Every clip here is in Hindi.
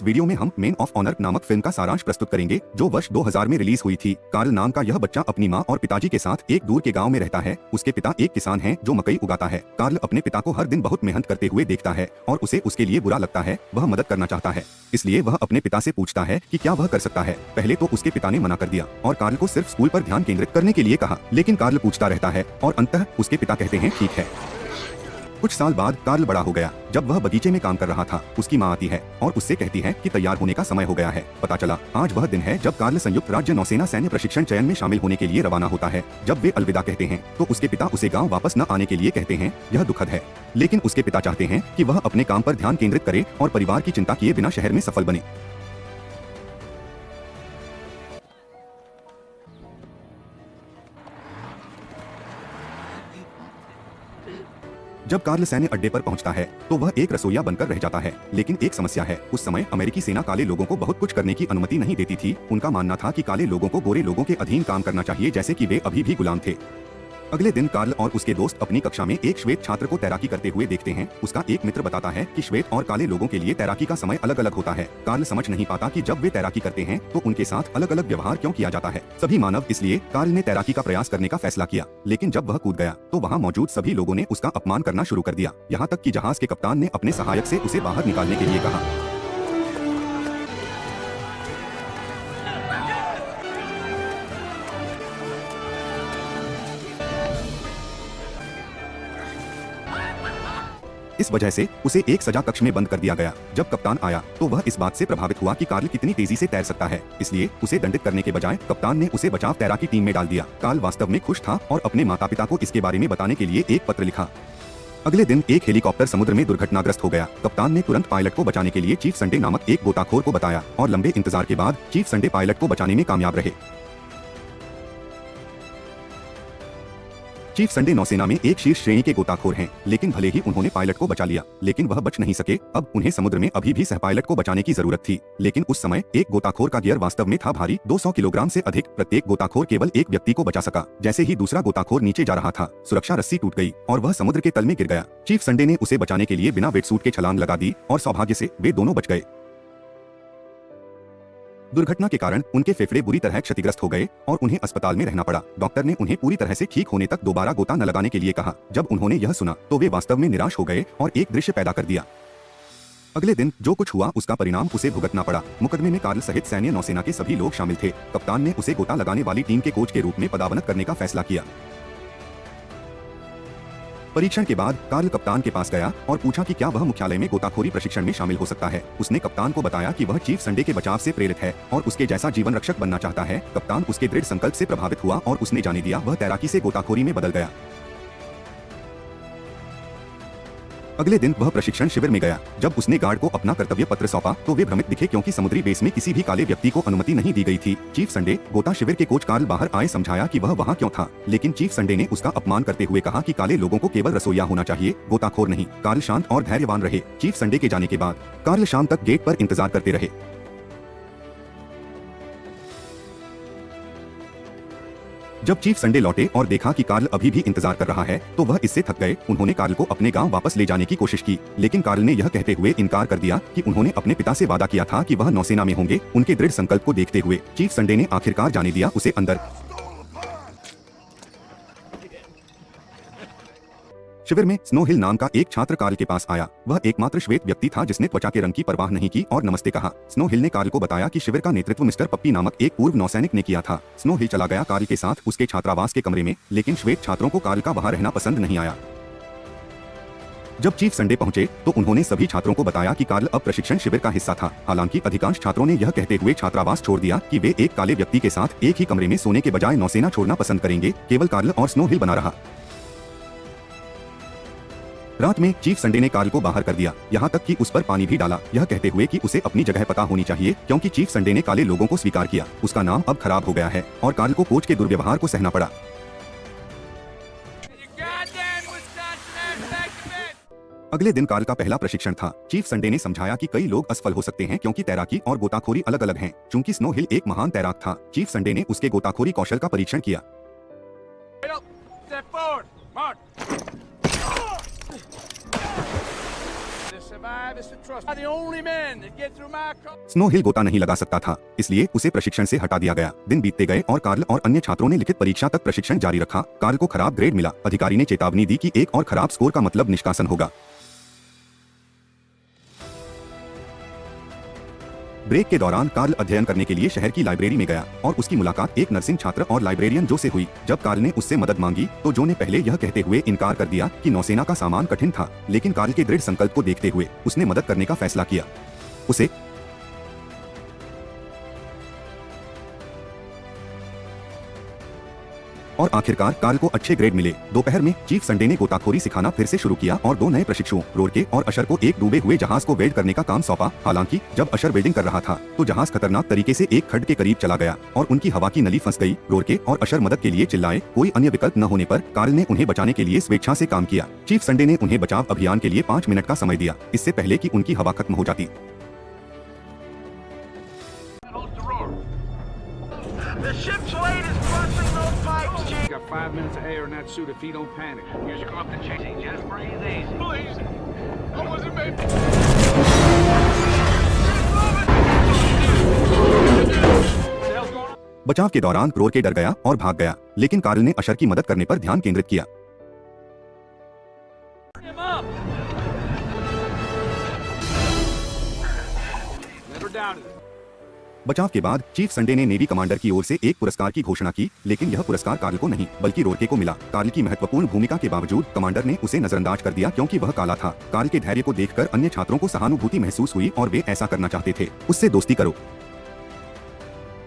वीडियो में हम मेन ऑफ ऑनर नामक फिल्म का सारांश प्रस्तुत करेंगे जो वर्ष 2000 में रिलीज हुई थी। कार्ल नाम का यह बच्चा अपनी माँ और पिताजी के साथ एक दूर के गांव में रहता है। उसके पिता एक किसान हैं जो मकई उगाता है। कार्ल अपने पिता को हर दिन बहुत मेहनत करते हुए देखता है और उसे उसके लिए बुरा लगता है। वह मदद करना चाहता है, इसलिए वह अपने पिता से पूछता है कि क्या वह कर सकता है। पहले तो उसके पिता ने मना कर दिया और कार्ल को सिर्फ स्कूल पर ध्यान केंद्रित करने के लिए कहा, लेकिन कार्ल पूछता रहता है और अंततः उसके पिता कहते हैं ठीक है। कुछ साल बाद कार्ल बड़ा हो गया। जब वह बगीचे में काम कर रहा था, उसकी माँ आती है और उससे कहती है कि तैयार होने का समय हो गया है। पता चला आज वह दिन है जब कार्ल संयुक्त राज्य नौसेना सैन्य प्रशिक्षण चयन में शामिल होने के लिए रवाना होता है। जब वे अलविदा कहते हैं तो उसके पिता उसे गांव वापस न आने के लिए कहते हैं। यह दुखद है, लेकिन उसके पिता चाहते हैं कि वह अपने काम पर ध्यान केंद्रित करे और परिवार की चिंता किए बिना शहर में सफल बने। जब कार्ल सैन्य अड्डे पर पहुंचता है तो वह एक रसोइया बनकर रह जाता है, लेकिन एक समस्या है। उस समय अमेरिकी सेना काले लोगों को बहुत कुछ करने की अनुमति नहीं देती थी। उनका मानना था कि काले लोगों को गोरे लोगों के अधीन काम करना चाहिए, जैसे कि वे अभी भी गुलाम थे। अगले दिन कार्ल और उसके दोस्त अपनी कक्षा में एक श्वेत छात्र को तैराकी करते हुए देखते हैं। उसका एक मित्र बताता है कि श्वेत और काले लोगों के लिए तैराकी का समय अलग अलग होता है। कार्ल समझ नहीं पाता कि जब वे तैराकी करते हैं तो उनके साथ अलग अलग व्यवहार क्यों किया जाता है। सभी मानव, इसलिए कार्ल ने तैराकी का प्रयास करने का फैसला किया, लेकिन जब वह कूद गया तो वहाँ मौजूद सभी लोगों ने उसका अपमान करना शुरू कर दिया। यहाँ तक कि जहाज के कप्तान ने अपने सहायक से उसे बाहर निकालने के लिए कहा। इस वजह से उसे एक सजा कक्ष में बंद कर दिया गया। जब कप्तान आया तो वह इस बात से प्रभावित हुआ कि कार्ल कितनी तेजी से तैर सकता है, इसलिए उसे दंडित करने के बजाय कप्तान ने उसे बचाव तैराकी टीम में डाल दिया। कार्ल वास्तव में खुश था और अपने माता पिता को इसके बारे में बताने के लिए एक पत्र लिखा। अगले दिन एक हेलीकॉप्टर समुद्र में दुर्घटनाग्रस्त हो गया। कप्तान ने तुरंत पायलट को बचाने के लिए चीफ संडे नामक एक गोताखोर को बताया और लंबे इंतजार के बाद चीफ संडे पायलट को बचाने में कामयाब रहे। चीफ संडे नौसेना में एक शीर्ष श्रेणी के गोताखोर हैं, लेकिन भले ही उन्होंने पायलट को बचा लिया, लेकिन वह बच नहीं सके। अब उन्हें समुद्र में अभी भी सह पायलट को बचाने की जरूरत थी, लेकिन उस समय एक गोताखोर का गियर वास्तव में था भारी 200 किलोग्राम से अधिक। प्रत्येक गोताखोर केवल एक व्यक्ति को बचा सका। जैसे ही दूसरा गोताखोर नीचे जा रहा था, सुरक्षा रस्सी टूट गई और वह समुद्र के तल में गिर गया। चीफ संडे ने उसे बचाने के लिए बिना वेटसूट के छलांग लगा दी और सौभाग्य से वे दोनों बच गए। दुर्घटना के कारण उनके फेफड़े बुरी तरह क्षतिग्रस्त हो गए और उन्हें अस्पताल में रहना पड़ा। डॉक्टर ने उन्हें पूरी तरह से ठीक होने तक दोबारा गोता न लगाने के लिए कहा। जब उन्होंने यह सुना तो वे वास्तव में निराश हो गए और एक दृश्य पैदा कर दिया। अगले दिन जो कुछ हुआ उसका परिणाम उसे भुगतना पड़ा। मुकदमे में कार्ल सहित सैन्य नौसेना के सभी लोग शामिल थे। कप्तान ने उसे गोता लगाने वाली टीम के कोच के रूप में पदावनत करने का फैसला किया। परीक्षण के बाद कार्ल कप्तान के पास गया और पूछा कि क्या वह मुख्यालय में गोताखोरी प्रशिक्षण में शामिल हो सकता है। उसने कप्तान को बताया कि वह चीफ संडे के बचाव से प्रेरित है और उसके जैसा जीवन रक्षक बनना चाहता है। कप्तान उसके दृढ़ संकल्प से प्रभावित हुआ और उसने जाने दिया वह तैराकी से गोताखोरी में बदल गया। अगले दिन वह प्रशिक्षण शिविर में गया। जब उसने गार्ड को अपना कर्तव्य पत्र सौंपा तो वे भ्रमित दिखे, क्योंकि समुद्री बेस में किसी भी काले व्यक्ति को अनुमति नहीं दी गई थी। चीफ संडे गोता शिविर के कोच कार्ल बाहर आए समझाया कि वह वहाँ क्यों था, लेकिन चीफ संडे ने उसका अपमान करते हुए कहा कि काले लोगों को केवल रसोइया होना चाहिए, गोताखोर नहीं। कार्ल शांत और धैर्यवान रहे। चीफ संडे के जाने के बाद कार्ल शाम तक गेट पर इंतजार करते रहे। जब चीफ संडे लौटे और देखा कि कार्ल अभी भी इंतजार कर रहा है तो वह इससे थक गए। उन्होंने कार्ल को अपने गांव वापस ले जाने की कोशिश की, लेकिन कार्ल ने यह कहते हुए इनकार कर दिया कि उन्होंने अपने पिता से वादा किया था कि वह नौसेना में होंगे। उनके दृढ़ संकल्प को देखते हुए चीफ संडे ने आखिरकार जाने दिया उसे अंदर। शिविर में स्नो हिल नाम का एक छात्र कार्ल के पास आया। वह एकमात्र श्वेत व्यक्ति था जिसने त्वचा के रंग की परवाह नहीं की और नमस्ते कहा। स्नो हिल ने कार्ल को बताया कि शिविर का नेतृत्व मिस्टर पप्पी नामक एक पूर्व नौसैनिक ने किया था। स्नो हिल चला गया कार्ल के साथ उसके छात्रावास के कमरे में, लेकिन श्वेत छात्रों को कार्ल का वहां रहना पसंद नहीं आया। जब चीफ संडे पहुंचे तो उन्होंने सभी छात्रों को बताया कि कार्ल अब प्रशिक्षण शिविर का हिस्सा था। हालांकि अधिकांश छात्रों ने यह कहते हुए छात्रावास छोड़ दिया कि वे एक काले व्यक्ति के साथ एक ही कमरे में सोने के बजाय नौसेना छोड़ना पसंद करेंगे। केवल कार्ल और स्नो हिल बना रहा। रात में चीफ संडे ने कार्ल को बाहर कर दिया, यहाँ तक कि उस पर पानी भी डाला, यह कहते हुए कि उसे अपनी जगह पता होनी चाहिए, क्योंकि चीफ संडे ने काले लोगों को स्वीकार किया। उसका नाम अब खराब हो गया है और कार्ल को कोच के दुर्व्यवहार को सहना पड़ा। अगले दिन कार्ल का पहला प्रशिक्षण था। चीफ संडे ने समझाया कि कई लोग असफल हो सकते हैं क्योंकि तैराकी और गोताखोरी अलग अलग हैं। चूंकि स्नो हिल एक महान तैराक था, चीफ संडे ने उसके गोताखोरी कौशल का परीक्षण किया। स्नो हिल गोता नहीं लगा सकता था, इसलिए उसे प्रशिक्षण से हटा दिया गया। दिन बीतते गए और कार्ल और अन्य छात्रों ने लिखित परीक्षा तक प्रशिक्षण जारी रखा। कार्ल को खराब ग्रेड मिला। अधिकारी ने चेतावनी दी कि एक और खराब स्कोर का मतलब निष्कासन होगा। ब्रेक के दौरान कार्ल अध्ययन करने के लिए शहर की लाइब्रेरी में गया और उसकी मुलाकात एक नर्सिंग छात्र और लाइब्रेरियन जो से हुई। जब कार्ल ने उससे मदद मांगी तो जो ने पहले यह कहते हुए इनकार कर दिया कि नौसेना का सामान कठिन था, लेकिन कार्ल के दृढ़ संकल्प को देखते हुए उसने मदद करने का फैसला किया। उसे और आखिरकार कार्ल को अच्छे ग्रेड मिले। दोपहर में चीफ संडे ने गोताखोरी सिखाना फिर से शुरू किया और 2 नए प्रशिक्षुओं रोरके और अशर को एक डूबे हुए जहाज को वेल्ड करने का काम सौंपा। हालांकि जब अशर वेल्डिंग कर रहा था तो जहाज खतरनाक तरीके से एक खड्ड के करीब चला गया और उनकी हवा की नली फंस गई। रोरके और अशर मदद के लिए चिल्लाए। कोई अन्य विकल्प न होने पर कार्ल ने उन्हें बचाने के लिए स्वेच्छा से काम किया। चीफ संडे ने उन्हें बचाव अभियान के लिए 5 मिनट का समय दिया, इससे पहले कि उनकी हवा खत्म हो जाती। The ship's weight is crushing those pipes, Chief. Got 5 minutes of air in that suit if he don't panic. You should go up the chasing. Just breathe easy. Please. I wasn't made. बचाव के दौरान रोरके डर गया और भाग गया, लेकिन कार्ल ने अशर की मदद करने पर ध्यान केंद्रित किया। Never doubted it. बचाव के बाद चीफ संडे ने नेवी कमांडर की ओर से एक पुरस्कार की घोषणा की, लेकिन यह पुरस्कार कार्ल को नहीं बल्कि रोरके को मिला। कार्ल की महत्वपूर्ण भूमिका के बावजूद कमांडर ने उसे नजरअंदाज कर दिया क्योंकि वह काला था। कार्ल के धैर्य को देखकर अन्य छात्रों को सहानुभूति महसूस हुई और वे ऐसा करना चाहते थे। उससे दोस्ती करो।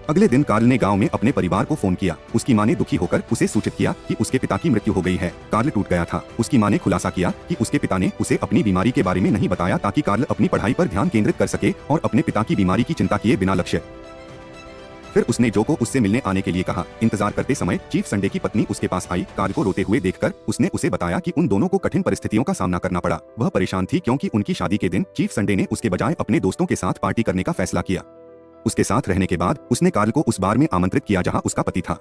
अगले दिन कार्ल ने गांव में अपने परिवार को फोन किया। उसकी मां ने दुखी होकर उसे सूचित किया कि उसके पिता की मृत्यु हो गई है। कार्ल टूट गया था। उसकी मां ने खुलासा किया कि उसके पिता ने उसे अपनी बीमारी के बारे में नहीं बताया ताकि कार्ल अपनी पढ़ाई पर ध्यान केंद्रित कर सके और अपने पिता की बीमारी की चिंता किए बिना लक्ष्य। फिर उसने जो को उससे मिलने आने के लिए कहा। इंतजार करते समय चीफ संडे की पत्नी उसके पास आई। कार्ल को रोते हुए देखकर उसने उसे बताया कि उन दोनों को कठिन परिस्थितियों का सामना करना पड़ा। वह परेशान थी क्योंकि उनकी शादी के दिन चीफ संडे ने उसके बजाय अपने दोस्तों के साथ पार्टी करने का फैसला किया। उसके साथ रहने के बाद उसने कार्ल को उस बार में आमंत्रित किया जहां उसका पति था।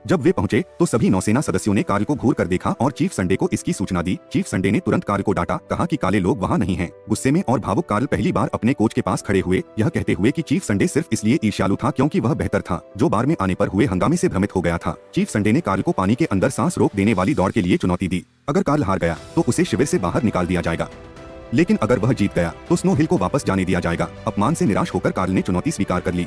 जब वे पहुंचे तो सभी नौसेना सदस्यों ने कार्ल को घूर कर देखा और चीफ संडे को इसकी सूचना दी। चीफ संडे ने तुरंत कार्ल को डांटा, कहा कि काले लोग वहां नहीं हैं। गुस्से में और भावुक कार्ल पहली बार अपने कोच के पास खड़े हुए, यह कहते हुए कि चीफ संडे सिर्फ इसलिए ईर्ष्यालु था क्योंकि वह बेहतर था, जो बार में आने पर हुए हंगामे से भ्रमित हो गया था। चीफ संडे ने कार्ल को पानी के अंदर सांस रोक देने वाली दौड़ के लिए चुनौती दी। अगर कार्ल हार गया तो उसे शिविर से बाहर निकाल दिया जाएगा, लेकिन अगर वह जीत गया तो स्नो हिल को वापस जाने दिया जाएगा। अपमान से निराश होकर कार्ल ने चुनौती स्वीकार कर ली।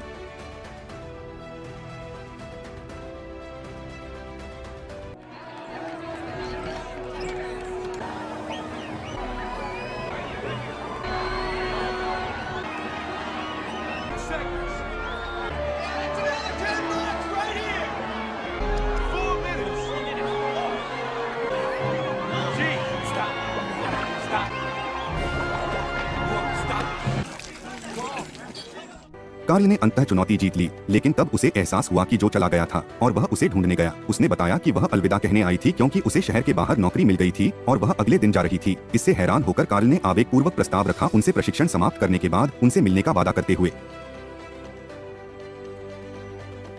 कार्ल ने अंततः चुनौती जीत ली, लेकिन तब उसे एहसास हुआ कि जो चला गया था और वह उसे ढूंढने गया। उसने बताया कि वह अलविदा कहने आई थी क्योंकि उसे शहर के बाहर नौकरी मिल गई थी और वह अगले दिन जा रही थी। इससे हैरान होकर कार्ल ने आवेगपूर्वक प्रस्ताव रखा, उनसे प्रशिक्षण समाप्त करने के बाद उनसे मिलने का वादा करते हुए।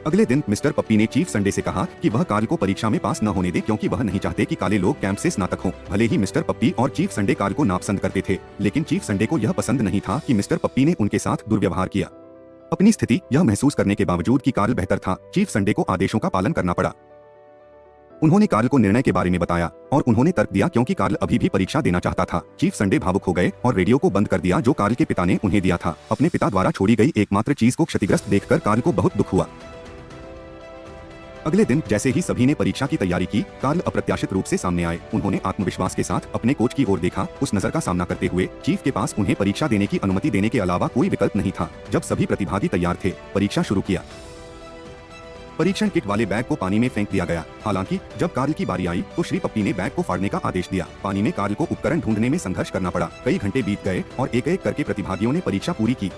अगले दिन मिस्टर पप्पी ने चीफ संडे से कहा कि वह कार्ल को परीक्षा में पास न होने दे क्योंकि वह नहीं चाहते कि काले लोग कैंप से स्नातक हों। भले ही मिस्टर पप्पी और चीफ संडे कार्ल को नापसंद करते थे, लेकिन चीफ संडे को यह पसंद नहीं था कि मिस्टर पप्पी ने उनके साथ दुर्व्यवहार किया। अपनी स्थिति यह महसूस करने के बावजूद कि कार्ल बेहतर था, चीफ संडे को आदेशों का पालन करना पड़ा। उन्होंने कार्ल को निर्णय के बारे में बताया और उन्होंने तर्क दिया क्योंकि कार्ल अभी भी परीक्षा देना चाहता था। चीफ संडे भावुक हो गए और रेडियो को बंद कर दिया जो कार्ल के पिता ने उन्हें दिया था। अपने पिता द्वारा छोड़ी गई एकमात्र चीज को क्षतिग्रस्त देखकर कार्ल को बहुत दुख हुआ। अगले दिन जैसे ही सभी ने परीक्षा की तैयारी की, कार्ल अप्रत्याशित रूप से सामने आए। उन्होंने आत्मविश्वास के साथ अपने कोच की ओर देखा। उस नजर का सामना करते हुए चीफ के पास उन्हें परीक्षा देने की अनुमति देने के अलावा कोई विकल्प नहीं था। जब सभी प्रतिभागी तैयार थे, परीक्षा शुरू किया। परीक्षण किट वाले बैग को पानी में फेंक दिया गया। हालांकि जब कार्ल की बारी आई तो श्री पप्पी ने बैग को फाड़ने का आदेश दिया। पानी में कार्ल को उपकरण ढूंढने में संघर्ष करना पड़ा। कई घंटे बीत गए और एक एक करके प्रतिभागियों ने परीक्षा पूरी की।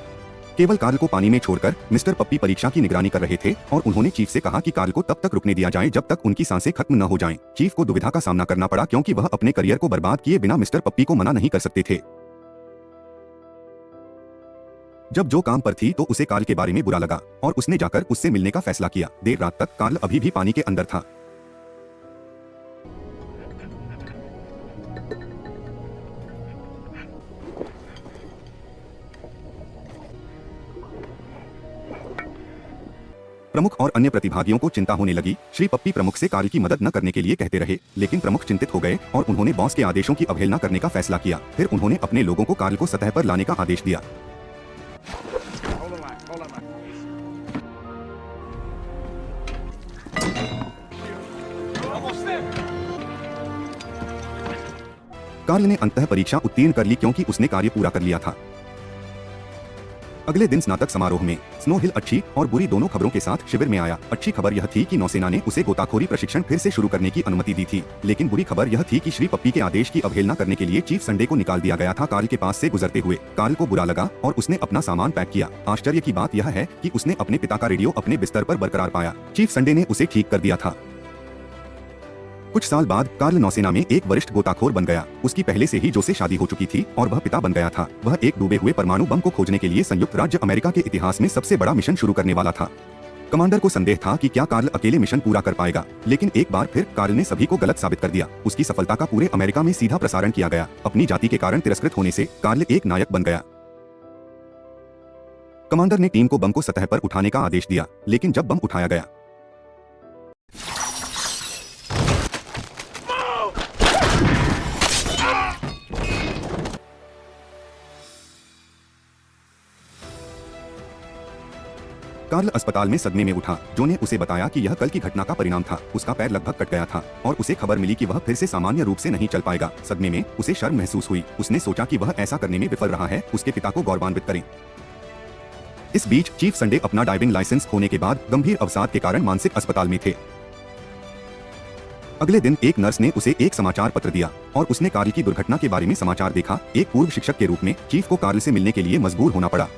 केवल कार्ल को पानी में छोड़कर मिस्टर पप्पी परीक्षा की निगरानी कर रहे थे और उन्होंने चीफ से कहा कि कार्ल को तब तक रुकने दिया जाए जब तक उनकी सांसें खत्म न हो जाएं। चीफ को दुविधा का सामना करना पड़ा क्योंकि वह अपने करियर को बर्बाद किए बिना मिस्टर पप्पी को मना नहीं कर सकते थे। जब जो काम पर थी तो उसे कार्ल के बारे में बुरा लगा और उसने जाकर उससे मिलने का फैसला किया। देर रात तक कार्ल अभी भी पानी के अंदर था। प्रमुख और अन्य प्रतिभागियों को चिंता होने लगी। श्री पप्पी प्रमुख से कार्ल की मदद न करने के लिए कहते रहे, लेकिन प्रमुख चिंतित हो गए और उन्होंने बॉस के आदेशों की अवहेलना करने का फैसला किया। फिर उन्होंने अपने लोगों को कार्ल को सतह पर लाने का आदेश दिया। Hold the line. Hold that line. Almost there. Carl ने अंततः परीक्षा उत्तीर्ण कर ली क्योंकि उसने कार्य पूरा कर लिया था। अगले दिन स्नातक समारोह में स्नो हिल अच्छी और बुरी दोनों खबरों के साथ शिविर में आया। अच्छी खबर यह थी कि नौसेना ने उसे गोताखोरी प्रशिक्षण फिर से शुरू करने की अनुमति दी थी, लेकिन बुरी खबर यह थी कि श्री पप्पी के आदेश की अवहेलना करने के लिए चीफ संडे को निकाल दिया गया था। कार्ल के पास से गुजरते हुए कार्ल को बुरा लगा और उसने अपना सामान पैक किया। आश्चर्य की बात यह है कि उसने अपने पिता का रेडियो अपने बिस्तर पर बरकरार पाया। चीफ संडे ने उसे ठीक कर दिया था। कुछ साल बाद कार्ल नौसेना में एक वरिष्ठ गोताखोर बन गया। उसकी पहले से ही जो से शादी हो चुकी थी और वह पिता बन गया था। वह एक डूबे हुए परमाणु बम को खोजने के लिए संयुक्त राज्य अमेरिका के इतिहास में सबसे बड़ा मिशन शुरू करने वाला था। कमांडर को संदेह था कि क्या कार्ल अकेले मिशन पूरा कर पाएगा, लेकिन एक बार फिर कार्ल ने सभी को गलत साबित कर दिया। उसकी सफलता का पूरे अमेरिका में सीधा प्रसारण किया गया। अपनी जाति के कारण तिरस्कृत होने से कार्ल एक नायक बन गया। कमांडर ने टीम को बम को सतह पर उठाने का आदेश दिया, लेकिन जब बम उठाया गया कार्ल अस्पताल में सदमे में उठा। जो ने उसे बताया कि यह कल की घटना का परिणाम था। उसका पैर लगभग कट गया था और उसे खबर मिली कि वह फिर से सामान्य रूप से नहीं चल पाएगा। सदमे में उसे शर्म महसूस हुई। उसने सोचा कि वह ऐसा करने में विफल रहा है, उसके पिता को गौरवान्वित करें। इस बीच चीफ संडे अपना ड्राइविंग लाइसेंस खोने के बाद गंभीर अवसाद के कारण मानसिक अस्पताल में थे। अगले दिन एक नर्स ने उसे एक समाचार पत्र दिया और उसने कार्ल की दुर्घटना के बारे में समाचार देखा। एक पूर्व शिक्षक के रूप में चीफ को कार्ल से मिलने के लिए मजबूर होना पड़ा।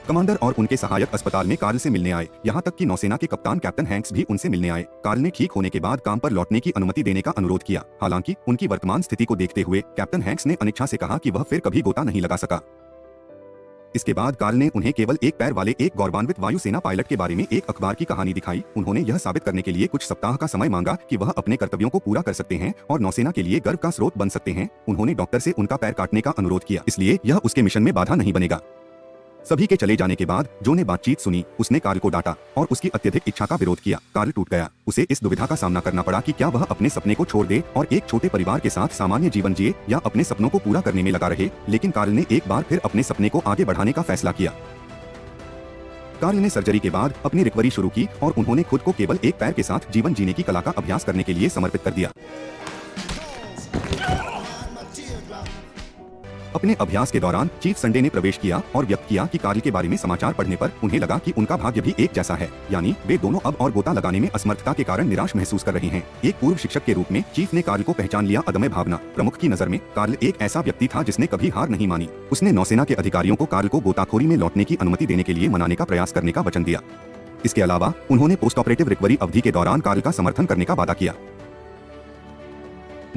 कमांडर और उनके सहायक अस्पताल में कार्ल से मिलने आए। यहाँ तक कि नौसेना के कप्तान कैप्टन हैंक्स भी उनसे मिलने आए। कार्ल ने ठीक होने के बाद काम पर लौटने की अनुमति देने का अनुरोध किया। हालांकि उनकी वर्तमान स्थिति को देखते हुए कैप्टन हैंक्स ने अनिच्छा से कहा कि वह फिर कभी गोता नहीं लगा सका। इसके बाद कार्ल ने उन्हें केवल एक पैर वाले एक गौरवान्वित वायुसेना पायलट के बारे में एक अखबार की कहानी दिखाई। उन्होंने यह साबित करने के लिए कुछ सप्ताह का समय मांगा कि वह अपने कर्तव्यों को पूरा कर सकते हैं और नौसेना के लिए गर्व का स्रोत बन सकते हैं। उन्होंने डॉक्टर से उनका पैर काटने का अनुरोध किया, इसलिए यह उसके मिशन में बाधा नहीं बनेगा। सभी के चले जाने के बाद जो ने बातचीत सुनी। उसने कार्ल को डांटा और उसकी अत्यधिक इच्छा का विरोध किया। कार्ल टूट गया। उसे इस दुविधा का सामना करना पड़ा कि क्या वह अपने सपने को छोड़ दे और एक छोटे परिवार के साथ सामान्य जीवन जिए या अपने सपनों को पूरा करने में लगा रहे। लेकिन कार्ल ने एक बार फिर अपने सपने को आगे बढ़ाने का फैसला किया। कार्ल ने सर्जरी के बाद अपनी रिकवरी शुरू की और उन्होंने खुद को केवल एक पैर के साथ जीवन जीने की कला का अभ्यास करने के लिए समर्पित कर दिया। अपने अभ्यास के दौरान चीफ संडे ने प्रवेश किया और व्यक्त किया कि कार्ल के बारे में समाचार पढ़ने पर उन्हें लगा कि उनका भाग्य भी एक जैसा है, यानी वे दोनों अब और गोता लगाने में असमर्थता के कारण निराश महसूस कर रहे हैं। एक पूर्व शिक्षक के रूप में चीफ ने कार्ल को पहचान लिया। अदम्य भावना। प्रमुख की नजर में कार्ल एक ऐसा व्यक्ति था जिसने कभी हार नहीं मानी। उसने नौसेना के अधिकारियों को कार्ल को गोताखोरी में लौटने की अनुमति देने के लिए मनाने का प्रयास करने का वचन दिया। इसके अलावा उन्होंने पोस्ट ऑपरेटिव रिकवरी अवधि के दौरान कार्ल का समर्थन करने का वादा किया।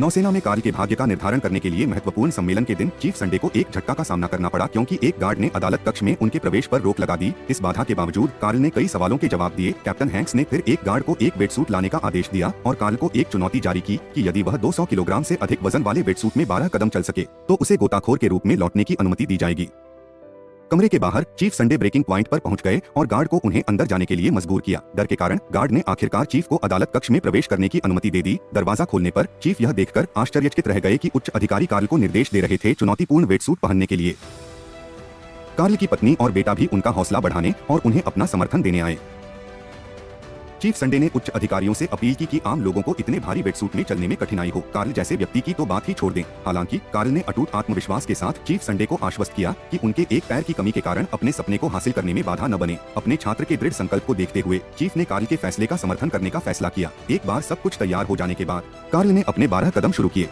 नौसेना में कार्ल के भाग्य का निर्धारण करने के लिए महत्वपूर्ण सम्मेलन के दिन चीफ संडे को एक झटका का सामना करना पड़ा, क्योंकि एक गार्ड ने अदालत कक्ष में उनके प्रवेश पर रोक लगा दी। इस बाधा के बावजूद कार्ल ने कई सवालों के जवाब दिए। कैप्टन हैंक्स ने फिर एक गार्ड को एक वेटसूट लाने का आदेश दिया और कार्ल को एक चुनौती जारी की कि यदि वह 200 किलोग्राम से अधिक वजन वाले वेटसूट में 12 कदम चल सके तो उसे गोताखोर के रूप में लौटने की अनुमति दी जाएगी। कमरे के बाहर चीफ संडे ब्रेकिंग पॉइंट पर पहुंच गए और गार्ड को उन्हें अंदर जाने के लिए मजबूर किया। डर के कारण गार्ड ने आखिरकार चीफ को अदालत कक्ष में प्रवेश करने की अनुमति दे दी। दरवाजा खोलने पर चीफ यह देखकर आश्चर्यचकित रह गए कि उच्च अधिकारी कार्ल को निर्देश दे रहे थे चुनौतीपूर्ण वेटसूट पहनने के लिए। कार्ल की पत्नी और बेटा भी उनका हौसला बढ़ाने और उन्हें अपना समर्थन देने आए। चीफ संडे ने उच्च अधिकारियों से अपील की कि आम लोगों को इतने भारी वेटसूट में चलने में कठिनाई हो। कार्ल जैसे व्यक्ति की तो बात ही छोड़ दें। हालांकि कार्ल ने अटूट आत्मविश्वास के साथ चीफ संडे को आश्वस्त किया कि उनके एक पैर की कमी के कारण अपने सपने को हासिल करने में बाधा न बने। अपने छात्र के दृढ़ संकल्प को देखते हुए चीफ ने कार्ल के फैसले का समर्थन करने का फैसला किया। एक बार सब कुछ तैयार हो जाने के बाद कार्ल ने अपने 12 कदम शुरू किए।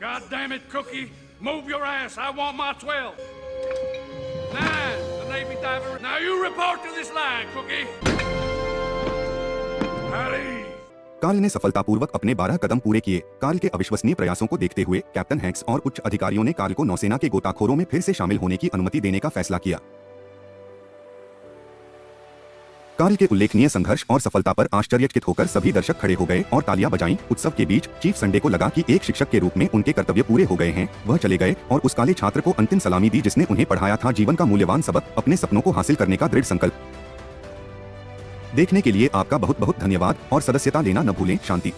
God damn it, Cookie! Move your ass! I want my 12. 9, the Navy diver. Now you report to this line, Cookie. Howdy. Carl ने सफलतापूर्वक अपने 12 कदम पूरे किए। कार्ल के अविश्वसनीय प्रयासों को देखते हुए कैप्टन हैंक्स और उच्च अधिकारियों ने कार्ल को नौसेना के गोताखोरों में फिर से शामिल होने की अनुमति देने का फैसला किया। कार्ल के उल्लेखनीय संघर्ष और सफलता पर आश्चर्यचकित होकर सभी दर्शक खड़े हो गए और तालियां बजाईं। उत्सव के बीच चीफ संडे को लगा कि एक शिक्षक के रूप में उनके कर्तव्य पूरे हो गए हैं। वह चले गए और उस काले छात्र को अंतिम सलामी दी जिसने उन्हें पढ़ाया था जीवन का मूल्यवान सबक, अपने सपनों को हासिल करने का दृढ़ संकल्प। देखने के लिए आपका बहुत बहुत धन्यवाद और सदस्यता लेना न भूलें। शांति।